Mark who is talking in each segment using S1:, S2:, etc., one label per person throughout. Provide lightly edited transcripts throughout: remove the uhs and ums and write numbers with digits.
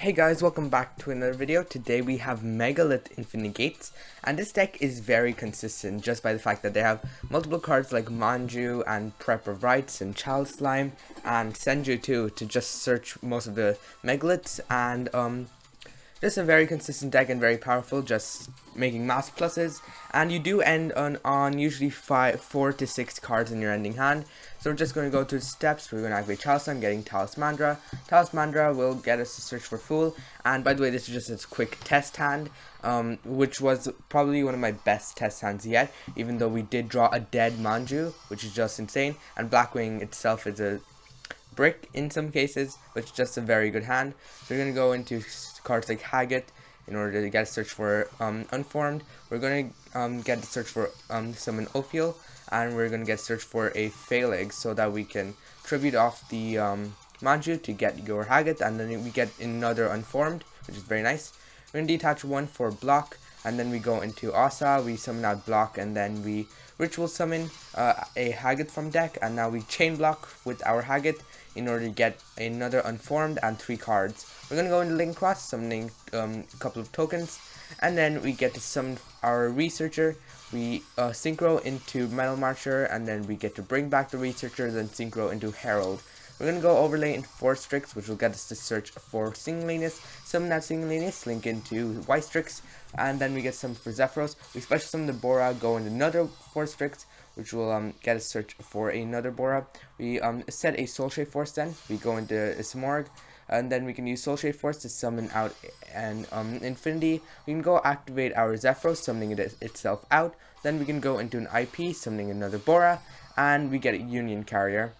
S1: Hey guys, welcome back to another video. Today we have Megalith Infinite Gates, and this deck is very consistent just by the fact that they have multiple cards like Manju and Prep of Rites and Child Slime and Senju too to just search most of the Megaliths, and just a very consistent deck and very powerful, just making mass pluses, and you do end on usually 4 to 6 cards in your ending hand. So we're just going to go through the steps. We're going to activate Child Slime, getting Talismandra. Talismandra will get us to search for Fool, and by the way, this is just a quick test hand, which was probably one of my best test hands yet, even though we did draw a dead Manju, which is just insane, and Blackwing itself is a brick in some cases, which is just a very good hand. So we're going to go into cards like Hagit in order to get a search for Unformed. We're going to get a search for summon Ophiel, and we're going to get a search for a Phalanx so that we can tribute off the Manju to get your Hagit, and then we get another Unformed, which is very nice. We're going to detach one for block, and then we go into Asa, we summon out block, and then we ritual summon a Hagit from deck, and now we chain block with our Hagit in order to get another Unformed and 3 cards. We're going to go into Link Cross, summoning a couple of tokens, and then we get to summon our Researcher. We synchro into Metal Marcher, and then we get to bring back the Researcher, then synchro into Herald. We're going to go overlay into Forstrix, which will get us to search for Singliness, summon that Singliness, link into Whitestrix, and then we get some for Zephyros. We special summon the Bora, go into another Forstrix, which will get us search for another Bora. We set a Soul Shade Force, then we go into Ismorg, and then we can use Soul Shade Force to summon out an Infinity. We can go activate our Zephyros, summoning it itself out. Then we can go into an IP, summoning another Bora, and we get a Union Carrier.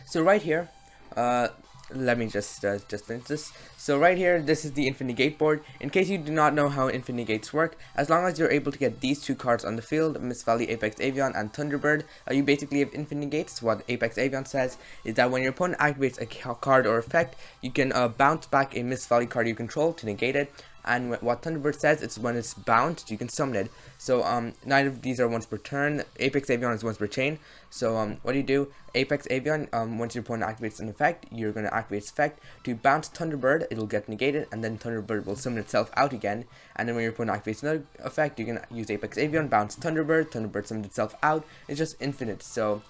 S1: So right here, let me just finish this. So right here, this is the Infinite Gate board. In case you do not know how Infinite Gates work, as long as you're able to get these 2 cards on the field, Mist Valley, Apex Avian, and Thunderbird, you basically have Infinite Gates. What Apex Avian says is that when your opponent activates a card or effect, you can bounce back a Mist Valley card you control to negate it. And what Thunderbird says, it's when it's bounced, you can summon it. So neither of these are once per turn. Apex Avian is once per chain. So what do you do? Apex Avian, once your opponent activates an effect, you're going to activate its effect to bounce Thunderbird. It'll get negated, and then Thunderbird will summon itself out again. And then when your opponent activates another effect, you can use Apex Avian, bounce Thunderbird summons itself out. It's just infinite. So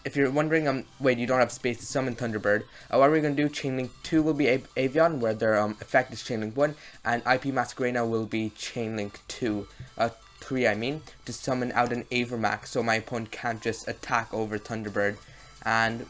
S1: if you're wondering, wait, you don't have space to summon Thunderbird, what we're going to do, Chainlink 2 will be Avian, where their effect is Chainlink 1, and IP Masquerena will be Chainlink 2, 3 I mean, to summon out an Avermax, so my opponent can't just attack over Thunderbird. And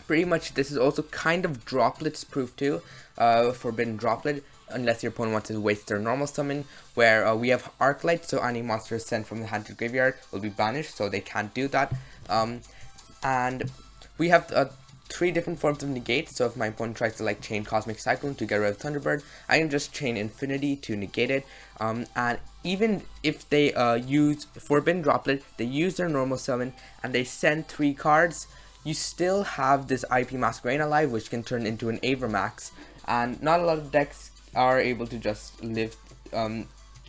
S1: pretty much this is also kind of droplets proof too, forbidden droplet, unless your opponent wants to waste their normal summon, where we have Arclight, so any monster sent from the hand to the graveyard will be banished, so they can't do that. And we have 3 different forms of negate, so if my opponent tries to like chain Cosmic Cyclone to get rid of Thunderbird, I can just chain Infinity to negate it. And even if they use Forbidden Droplet, they use their normal summon, and they send 3 cards, you still have this IP Masquerena alive, which can turn into an Avermax, and not a lot of decks are able to just live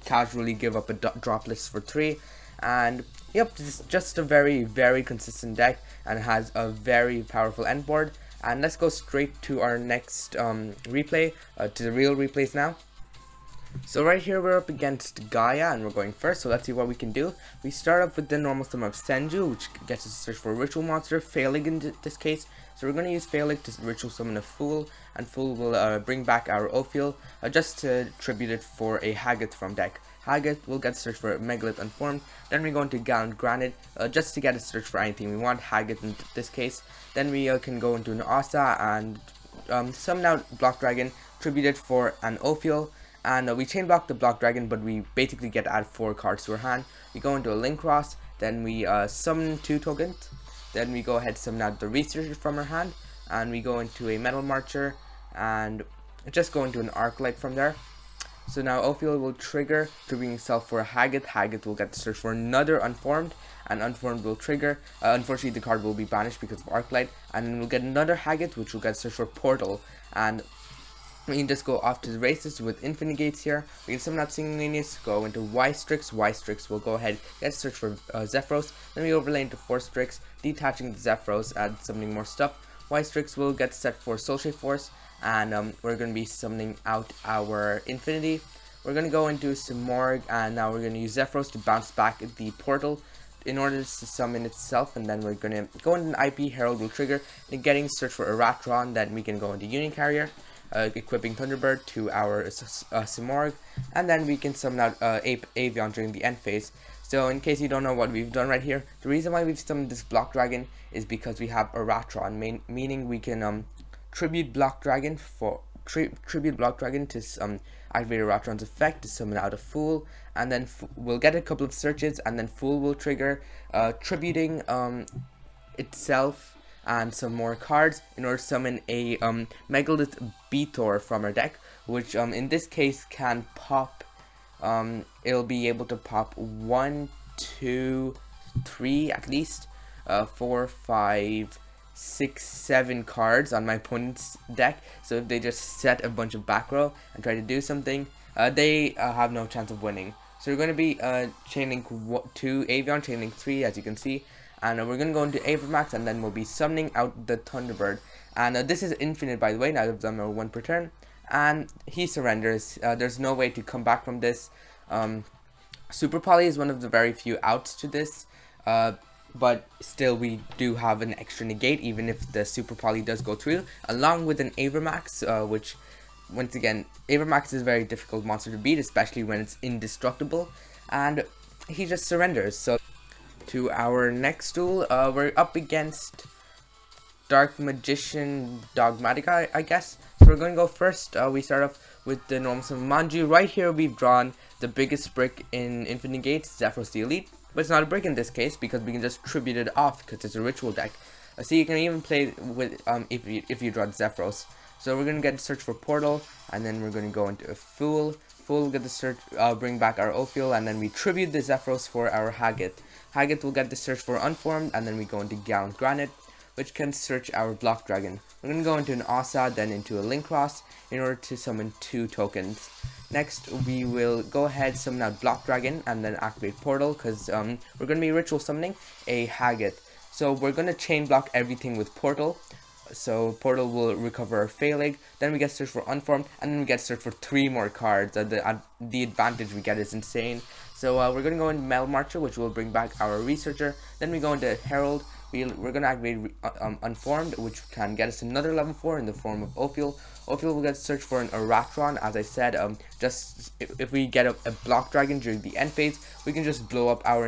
S1: casually give up a droplet for 3. And yep, it's just a very, very consistent deck, and it has a very powerful end board. And let's go straight to our next replay, to the real replays now. So right here we're up against Gaia, and we're going first, so let's see what we can do. We start off with the normal summon of Senju, which gets us to search for a ritual monster, Phalanx in this case. So we're going to use Phalanx to ritual summon a Fool, and Fool will bring back our Ophiel, just to tribute it for a Hagit from deck. Hagit will get a search for Megalith Unformed, then we go into Gallant Granite, just to get a search for anything we want, Hagit in this case. Then we can go into an Asa and summon out Block Dragon, tribute it for an Ophiel. And we chain block the Block Dragon, but we basically get to add 4 cards to our hand. We go into a Link Cross, then we summon 2 tokens. Then we go ahead summon out the Researcher from our hand, and we go into a Metal Marcher, and just go into an Arclight from there. So now Ophiel will trigger, triggering himself for a Hagit. Hagit will get to search for another Unformed, and Unformed will trigger. Unfortunately, the card will be banished because of Arclight, and then we'll get another Hagit, which will get to search for Portal. And we can just go off to the races with Infinite Gates here. We can summon out Singliness, go into Whitestrix. Whitestrix will go ahead, get a search for Zephyros. Then we overlay into Forstrix, detaching the Zephyros and summoning more stuff. White Strix will get set for Soul Shape Force, and we're going to be summoning out our Infinity. We're going to go into some Morg, and now we're going to use Zephyros to bounce back the portal in order to summon itself, and then we're going to go into an IP. Herald will trigger, getting search for Eratron, then we can go into Union Carrier, equipping Thunderbird to our Simorg, and then we can summon out Avion during the end phase. So in case you don't know what we've done right here, the reason why we've summoned this Block Dragon is because we have Eratron, meaning we can tribute Block Dragon to activate Eratron's effect to summon out a Fool, and then we'll get a couple of searches, and then Fool will trigger, tributing itself and some more cards in order to summon a Megalith Beator from our deck, which in this case can pop. It'll be able to pop 1, 2, 3 at least, 4, 5, 6, 7 cards on my opponent's deck. So if they just set a bunch of back row and try to do something, they have no chance of winning. So we're going to be chainlink 2 Avion, chainlink 3 as you can see, and we're going to go into Avermax, and then we'll be summoning out the Thunderbird. And this is infinite, by the way, neither of them are 1 per turn, and he surrenders. There's no way to come back from this. Super Poly is one of the very few outs to this, but still we do have an extra negate even if the Super Poly does go through, along with an Avermax, which once again, Avermax is a very difficult monster to beat, especially when it's indestructible, and he just surrenders. So to our next duel, we're up against Dark Magician Dogmatica, I guess. So we're going to go first. We start off with the normal summon Manju. Right here we've drawn the biggest brick in Infinite Gates, Zephyros the Elite, but it's not a brick in this case because we can just tribute it off because it's a ritual deck. So you can even play with if you draw Zephyros. So we're going to get a search for Portal, and then we're going to go into a Fool. Fool will get the search, bring back our Ophiel, and then we tribute the Zephyros for our Haggith. Haggith will get the search for Unformed, and then we go into Gallant Granite, which can search our Block Dragon. We're going to go into an Asa, then into a Linkross, in order to summon 2 tokens. Next, we will go ahead, summon out Block Dragon, and then activate Portal, because we're going to be ritual summoning a Haggith. So we're going to chain block everything with Portal. So Portal will recover our Phalig, then we get search for Unformed, and then we get search for 3 more cards. The advantage we get is insane. So we're going to go into Metal Marcher, which will bring back our Researcher. Then we go into Herald. We're going to activate Unformed, which can get us another level 4 in the form of Ophiel. Ophiel will get search for an Eratron. As I said, just if we get a Block Dragon during the end phase, we can just blow up our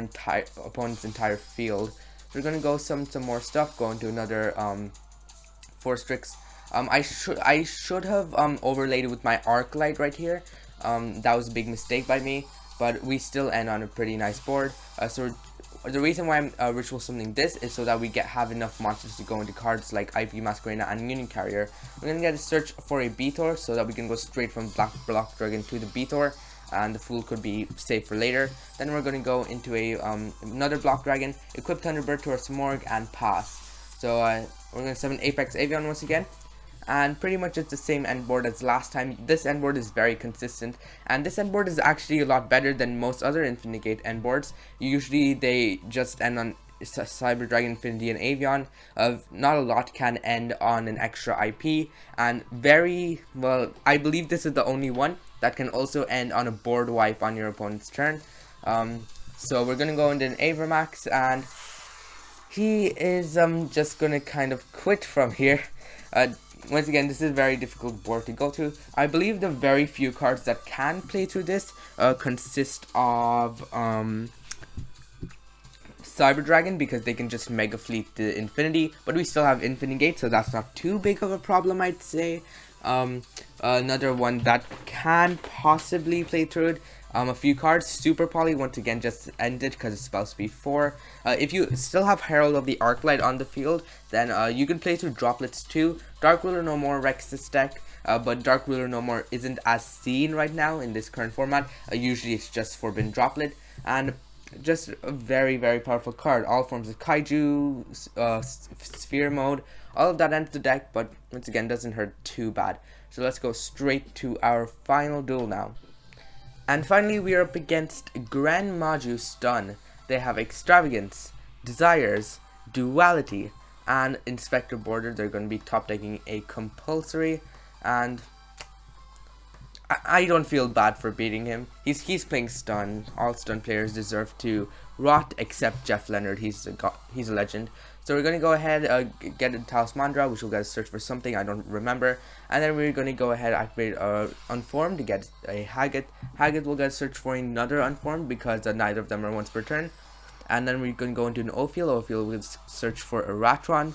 S1: opponent's entire field. So we're going to go some more stuff, go into another 4 Strix. I should have overlaid it with my Arc Light right here. That was a big mistake by me, but we still end on a pretty nice board. So the reason why I'm ritual summoning this is so that we have enough monsters to go into cards like IP Masquerena and Union Carrier. We're gonna get a search for a Beator so that we can go straight from Block Dragon to the Beator, and the Fool could be saved for later. Then we're gonna go into a another Block Dragon, equip Thunderbird to our Smorg, and pass. So we're gonna summon Apex Avion once again. And pretty much it's the same end board as last time. This end board is very consistent, and this end board is actually a lot better than most other Infinite Gate end boards. Usually they just end on Cyber Dragon, Infinity, and Avion. Not a lot can end on an extra IP, and very well, I believe this is the only one that can also end on a board wipe on your opponent's turn. So we're gonna go into an Avermax, and he is just gonna kind of quit from here. Once again, this is a very difficult board to go through. I believe the very few cards that can play through this consist of Cyber Dragon, because they can just Mega Fleet the Infinity, but we still have Infinite Gate, so that's not too big of a problem, I'd say. Another one that can possibly play through it, a few cards. Super Poly once again just ended because it's spell speed 4. If you still have Herald of the Arclight on the field, then you can play through Droplets too. Dark Ruler No More wrecks this deck, but Dark Ruler No More isn't as seen right now in this current format. Usually it's just Forbidden Droplet, and just a very, very powerful card. All forms of Kaiju, Sphere Mode, all of that enters the deck, but once again doesn't hurt too bad. So let's go straight to our final duel now. And finally, we are up against Grand Maju Stun. They have Extravagance, Desires, Duality, and Inspector Border. They're going to be top decking a compulsory, and I don't feel bad for beating him. He's playing stun. All stun players deserve to rot except Jeff Leonard. He's a legend. So we're gonna go ahead get a Talismandra, which will get a search for something I don't remember, and then we're gonna go ahead activate Unformed to get a Haggett. Haggett will get a search for another Unformed because neither of them are once per turn, and then we're gonna go into an Ophiel. Ophiel will search for a Ratron,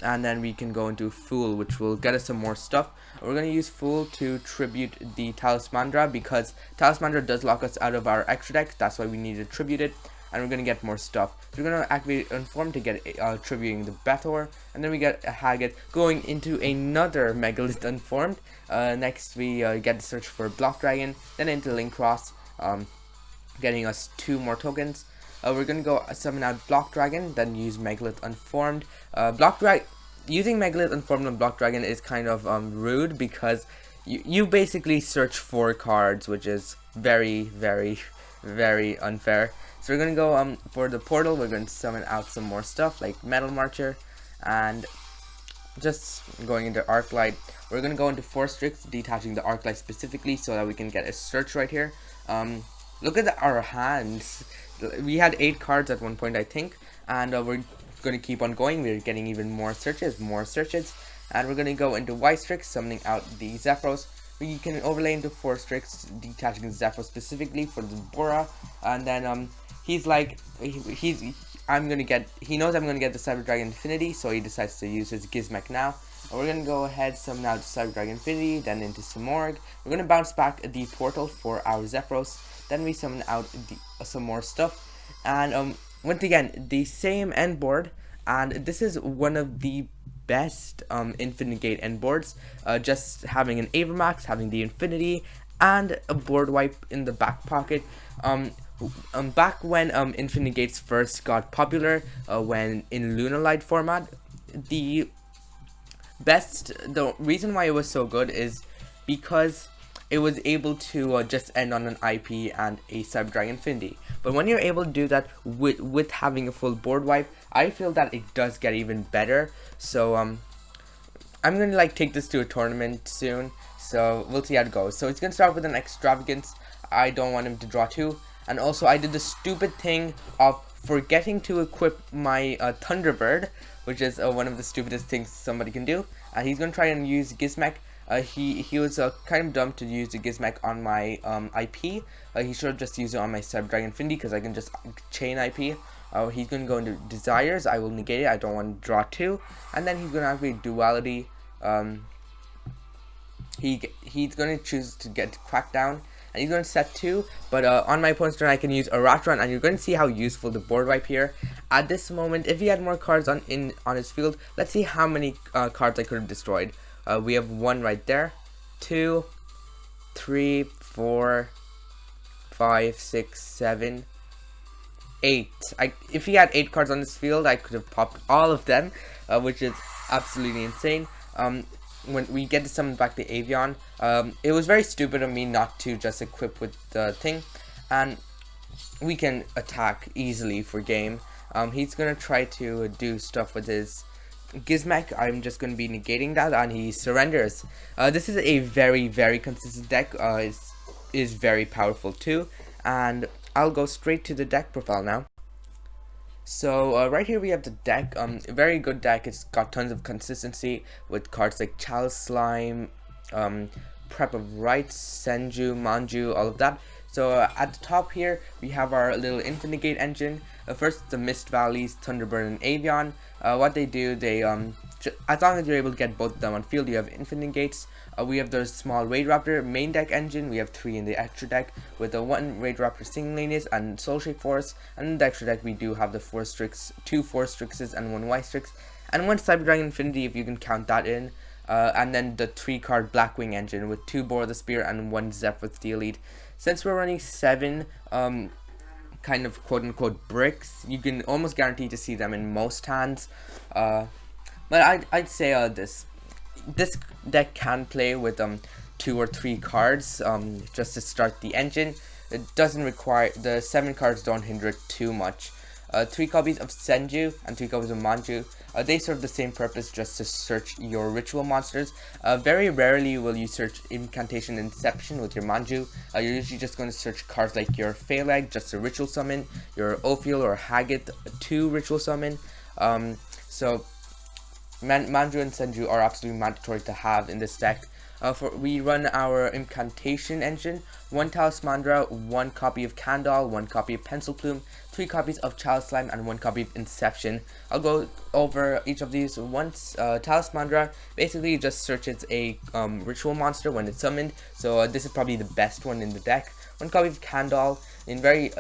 S1: and then we can go into Fool, which will get us some more stuff. We're going to use Fool to tribute the Talismandra because Talismandra does lock us out of our extra deck. That's why we need to tribute it, and we're going to get more stuff. So we're going to activate Inform to get tributing the Bethor, and then we get a Haggett going into another Megalith Unformed. Next we get the search for Block Dragon, then into Link Cross, getting us 2 more tokens. We're going to go summon out Block Dragon, then use Megalith Unformed. Using Megalith Unformed on Block Dragon is kind of rude because you basically search 4 cards, which is very, very, very unfair. So we're going to go for the portal. We're going to summon out some more stuff like Metal Marcher, and just going into Arclight. We're going to go into Force Strix, detaching the Arclight specifically so that we can get a search right here. Look at our hands. We had 8 cards at one point, I think, and we're going to keep on going. We're getting even more searches, and we're going to go into White Strix, summoning out the Zephyros. We can overlay into Force Strix, detaching the Zephyros specifically for the Bora, and then he's like, he knows I'm going to get the Cyber Dragon Infinity, so he decides to use his Gizmek now. And we're going to go ahead, summon out the Cyber Dragon Infinity, then into Samorg. We're going to bounce back the portal for our Zephyros, then we summon out some more stuff, and once again, the same end board, and this is one of the best Infinite Gate end boards. Just having an Avermax, having the Infinity, and a board wipe in the back pocket. Back when Infinite Gates first got popular, when in Lunalight format, the reason why it was so good is because it was able to just end on an IP and a Cyber Dragon Infinity. But when you're able to do that with having a full board wipe, I feel that it does get even better. So I'm gonna like take this to a tournament soon, so we'll see how it goes. So it's gonna start with an Extravagance. I don't want him to draw 2, and also I did the stupid thing of forgetting to equip my Thunderbird, which is one of the stupidest things somebody can do. And he's gonna try and use Gizmek. He was kind of dumb to use the Gizmek on my IP. He should have just used it on my Cyber Dragon Infinity because I can just chain IP. He's going to go into Desires. I will negate it. I don't want to draw 2. And then he's going to activate Duality. He's going to choose to get Crackdown. And he's going to set 2. But on my opponent's turn, I can use a Ratron. And you're going to see how useful the board wipe here. At this moment, if he had more cards on his field, let's see how many cards I could have destroyed. We have 1 right there, 2, 3, 4, 5, 6, 7, 8. If he had 8 cards on his field, I could have popped all of them, which is absolutely insane. When we get to summon back the Avion, it was very stupid of me not to just equip with the thing, and we can attack easily for game. He's gonna try to do stuff with his Gizmek. I'm just going to be negating that, and he surrenders. This is a very, very consistent deck. Is very powerful too, and I'll go straight to the deck profile now. So right here we have the deck. A very good deck. It's got tons of consistency with cards like Chalice Slime, Prep of Rites, Senju, Manju, all of that. So at the top here we have our little Infinite Gate engine. First the Mist Valleys, Thunderbird, and Avion. What they do, they as long as you're able to get both of them on field, you have Infinite Gates. We have the small Raid Raptor main deck engine. We have 3 in the extra deck with the 1 Raid Raptor single lanes and Soul Shape Force. And in the extra deck we do have the 2 Force Strixes and 1 White Strix, and 1 Cyber Dragon Infinity if you can count that in. And then the 3-card Blackwing engine with 2 Bore the Spear and 1 Zeph with the Elite. Since we're running 7 kind of quote-unquote bricks, you can almost guarantee to see them in most hands. But I'd say this deck can play with 2 or 3 cards just to start the engine. It doesn't require, the 7 cards don't hinder it too much. 3 copies of Senju, and 3 copies of Manju. They serve the same purpose, just to search your ritual monsters. Very rarely will you search Incantation Inception with your Manju. You're usually just going to search cards like your Phaleg, just to ritual summon, your Ophiel or Hagit to ritual summon. So Manju and Senju are absolutely mandatory to have in this deck. We run our Incantation engine, 1 Talismandra, 1 copy of Candle, 1 copy of Pencil Plume, 3 copies of Child Slime, and 1 copy of Inception. I'll go over each of these once. Talismandra basically just searches a ritual monster when it's summoned, so this is probably the best one in the deck. 1 copy of Candle. In very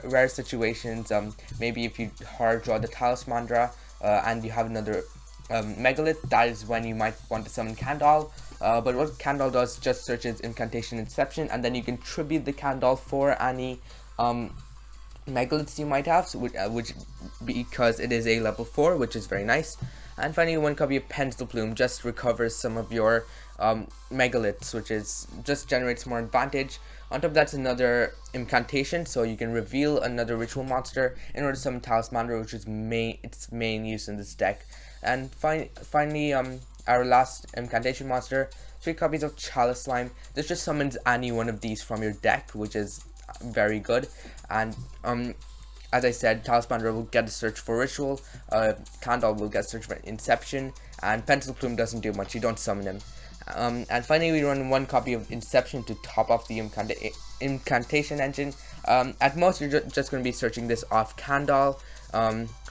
S1: rare situations, maybe if you hard draw the Talismandra and you have another Megalith, that is when you might want to summon Candle. But what Candle does, just searches Incantation Inception, and then you can tribute the Candle for any Megaliths you might have, so which because it is a level 4, which is very nice. And finally, 1 copy of Pencil Plume just recovers some of your Megaliths, which is just generates more advantage. On top of that's another Incantation, so you can reveal another ritual monster in order to summon Talismandra, which is its main use in this deck. And finally, our last Incantation monster, 3 copies of Chalice Slime. This just summons any one of these from your deck, which is very good. And as I said, Talismandra will get a search for ritual, Candle will get a search for Inception, and Pencil Plume doesn't do much, you don't summon him. And finally, we run 1 copy of Inception to top off the Incantation engine. At most, you're just going to be searching this off Candle,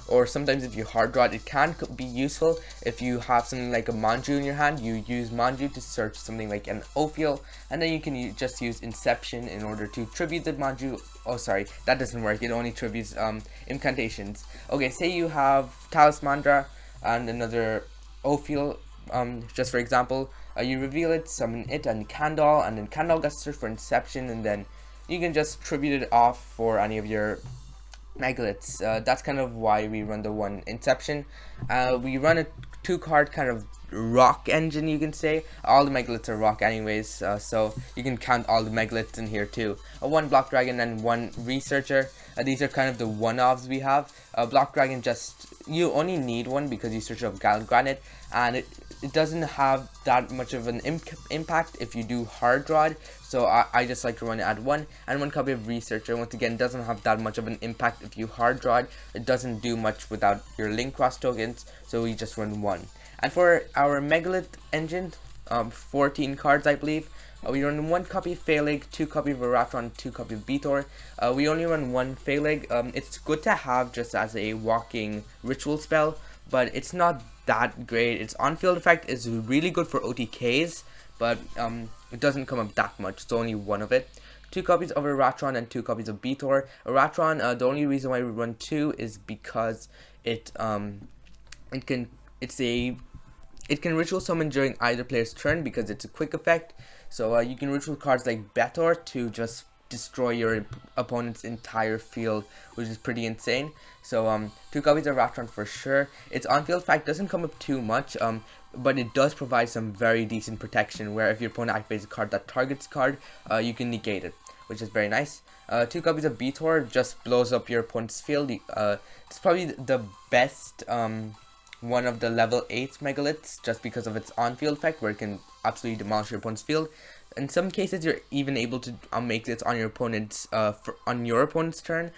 S1: or sometimes if you hard draw it can be useful. If you have something like a Manju in your hand, you use Manju to search something like an Ophiel, and then you can just use Inception in order to tribute the Manju. Oh, sorry, that doesn't work, it only tributes Incantations. Okay, say you have Talismandra and another Ophiel, just for example, you reveal it, summon it and Candle, and then Candle gets searched for Inception, and then you can just tribute it off for any of your Megaliths. That's kind of why we run the 1 Inception. We run a 2-card kind of rock engine, you can say. All the Megaliths are rock anyways, so you can count all the Megaliths in here too. 1 Block Dragon and 1 Researcher. These are kind of the one-offs we have. Block Dragon, you only need 1 because you search up Gallant Granite, and it doesn't have that much of an impact if you do hard draw it, so I just like to run it at 1. And 1 copy of Researcher, once again, doesn't have that much of an impact if you hard draw it. It doesn't do much without your link cross tokens, so we just run 1. And for our Megalith engine, 14 cards I believe, we run 1 copy of Phaleg, 2 copy of Veratron, 2 copy of Beator. We only run 1 Phaleg. It's good to have just as a walking ritual spell, but it's not that great. Its on-field effect is really good for OTKs, but it doesn't come up that much. It's only 1 of it. 2 copies of Veratron and 2 copies of Beator. Veratron, the only reason why we run 2 is because it can ritual summon during either player's turn because it's a quick effect. So you can ritual cards like Betor to just destroy your opponent's entire field, which is pretty insane. So 2 copies of Ratron for sure. Its on-field effect doesn't come up too much, but it does provide some very decent protection, where if your opponent activates a card that targets card, you can negate it, which is very nice. 2 copies of Beator just blows up your opponent's field. It's probably the best one of the level 8 Megaliths, just because of its on-field effect, where it can absolutely demolish your opponent's field. In some cases, you're even able to make this on your opponent's turn,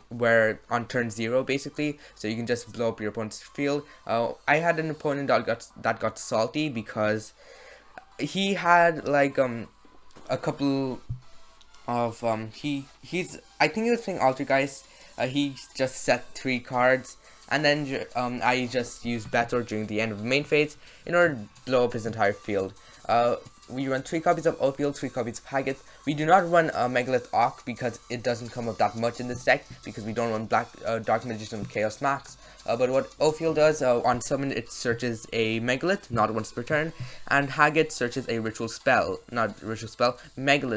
S1: where on turn 0 basically, so you can just blow up your opponent's field. I had an opponent that got salty because he had like a couple of he's I think he was playing Altergeist. He just set 3 cards, and then I just used Betor during the end of the main phase in order to blow up his entire field. We run 3 copies of Ophiel, 3 copies of Hagit. We do not run Megalith Ock because it doesn't come up that much in this deck, because we don't run Dark Magician with Chaos Max. But what Ophiel does, on summon it searches a Megalith, not once per turn, and Hagit searches a Megalith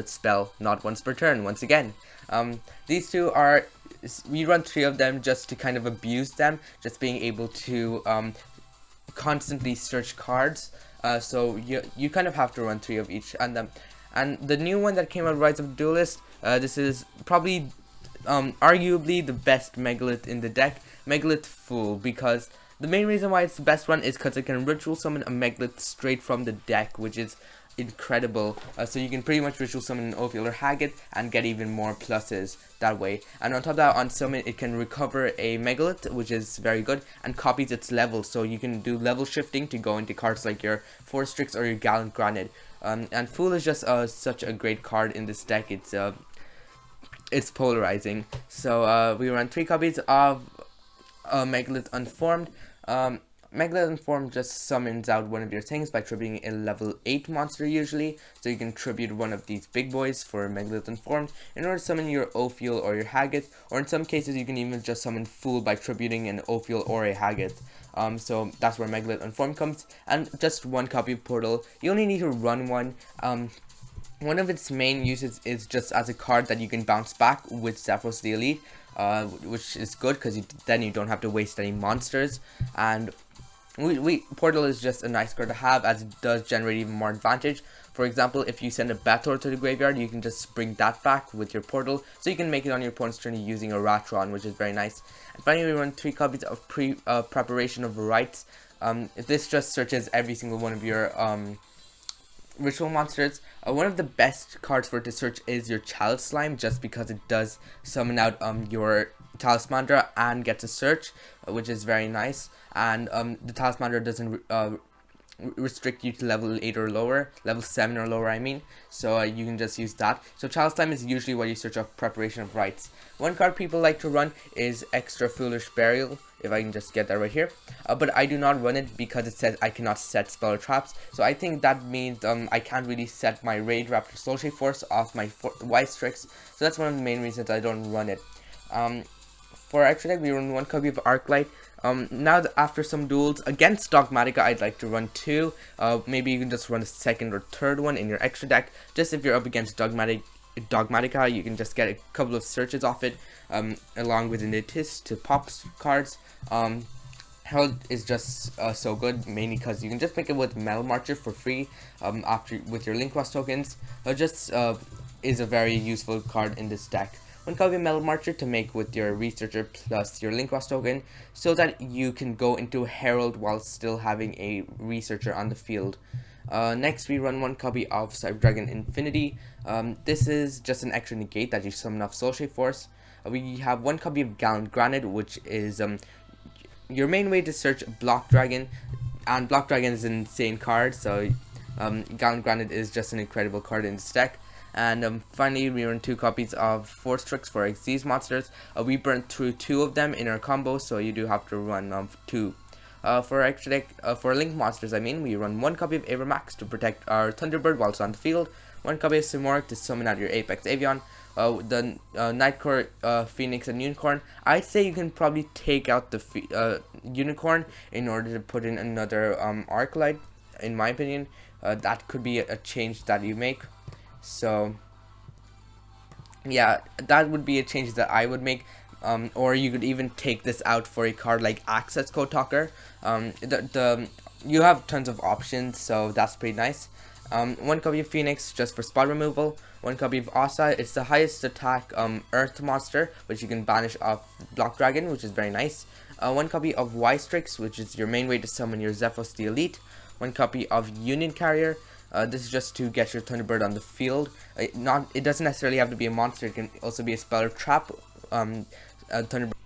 S1: spell, not once per turn, once again. These two are, we run 3 of them just to kind of abuse them, just being able to constantly search cards. So you kind of have to run 3 of each, and the new one that came out, Rise of the Duelist, this is probably arguably the best Megalith in the deck, Megalith Fool, because the main reason why it's the best one is because it can ritual summon a Megalith straight from the deck, which is incredible. So you can pretty much ritual summon an Ophiel or Haggett and get even more pluses that way. And on top of that, on summon it can recover a Megalith, which is very good, and copies its level, so you can do level shifting to go into cards like your Force Strix or your Gallant Granite. And Fool is just such a great card in this deck. It's polarizing. So we run 3 copies of Megalith Unformed. Megalith Unformed just summons out one of your things by tributing a level 8 monster usually. So you can tribute one of these big boys for Megalith Unformed in order to summon your Ophiel or your Haggett, or in some cases you can even just summon Fool by tributing an Ophiel or a Haggett. So that's where Megalith Unformed comes, and just 1 copy of Portal. You only need to run one. One of its main uses is just as a card that you can bounce back with Zephyros the Elite, which is good because then you don't have to waste any monsters. And Portal is just a nice card to have, as it does generate even more advantage. For example, if you send a Bator to the graveyard, you can just bring that back with your Portal, so you can make it on your opponent's turn using a Ratron, which is very nice. And finally, we run 3 copies of Preparation of Rites. This just searches every single one of your ritual monsters. One of the best cards for it to search is your Child Slime, just because it does summon out your Talismandra and gets a search, which is very nice. And the Talismandra doesn't restrict you to level 8 or lower, level 7 or lower I mean, so you can just use that. So Child Slime is usually what you search up Preparation of Rites. One card people like to run is Extra Foolish Burial, if I can just get that right here, but I do not run it because it says I cannot set spell or traps, so I think that means I can't really set my Raid Raptor Soulshade Force off my Y-Strix, so that's one of the main reasons I don't run it. For extra deck, we run 1 copy of Arclight. Now that after some duels against Dogmatica, I'd like to run 2. Maybe you can just run a 2nd or 3rd one in your extra deck. Just if you're up against Dogmatica, you can just get a couple of searches off it, along with Negate to pop cards. Herald is just so good, mainly because you can just make it with Metal Marcher for free with your Link Cross tokens. Is a very useful card in this deck. 1 copy of Metal Marcher to make with your Researcher plus your Link Cross token, so that you can go into Herald while still having a Researcher on the field. Next, we run 1 copy of Cyber Dragon Infinity. This is just an extra negate that you summon off Soulshade Force. We have 1 copy of Gallant Granite, which is your main way to search Block Dragon, and Block Dragon is an insane card, so Gallant Granite is just an incredible card in this deck. And finally, we run 2 copies of Force Strix for Xyz monsters. We burnt through 2 of them in our combo, so you do have to run 2. For extra deck, for Link monsters, I mean, we run 1 copy of Avermax to protect our Thunderbird while it's on the field, 1 copy of Simoric to summon out your Apex Avion, the Nightcore, Phoenix, and Unicorn. I'd say you can probably take out the Unicorn in order to put in another Arclight, in my opinion. That could be a change that you make. So yeah, that would be a change that I would make. Or you could even take this out for a card like Access Code Talker. You have tons of options, so that's pretty nice. 1 copy of Phoenix just for spot removal. 1 copy of Asa, it's the highest attack Earth monster, which you can banish off Block Dragon, which is very nice. 1 copy of Y-Strix, which is your main way to summon your Zephyros the Elite. 1 copy of Union Carrier. This is just to get your Thunderbird on the field. It doesn't necessarily have to be a monster, it can also be a spell or trap. Thunderbird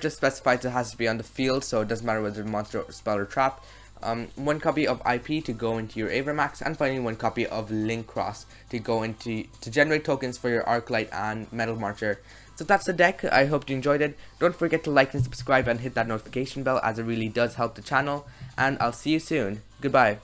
S1: just specifies it has to be on the field, so it doesn't matter whether it's a monster, or spell, or trap. 1 copy of IP to go into your Avermax, and finally 1 copy of Link Cross to generate tokens for your Arclight and Metal Marcher. So that's the deck. I hope you enjoyed it. Don't forget to like and subscribe and hit that notification bell, as it really does help the channel. And I'll see you soon. Goodbye.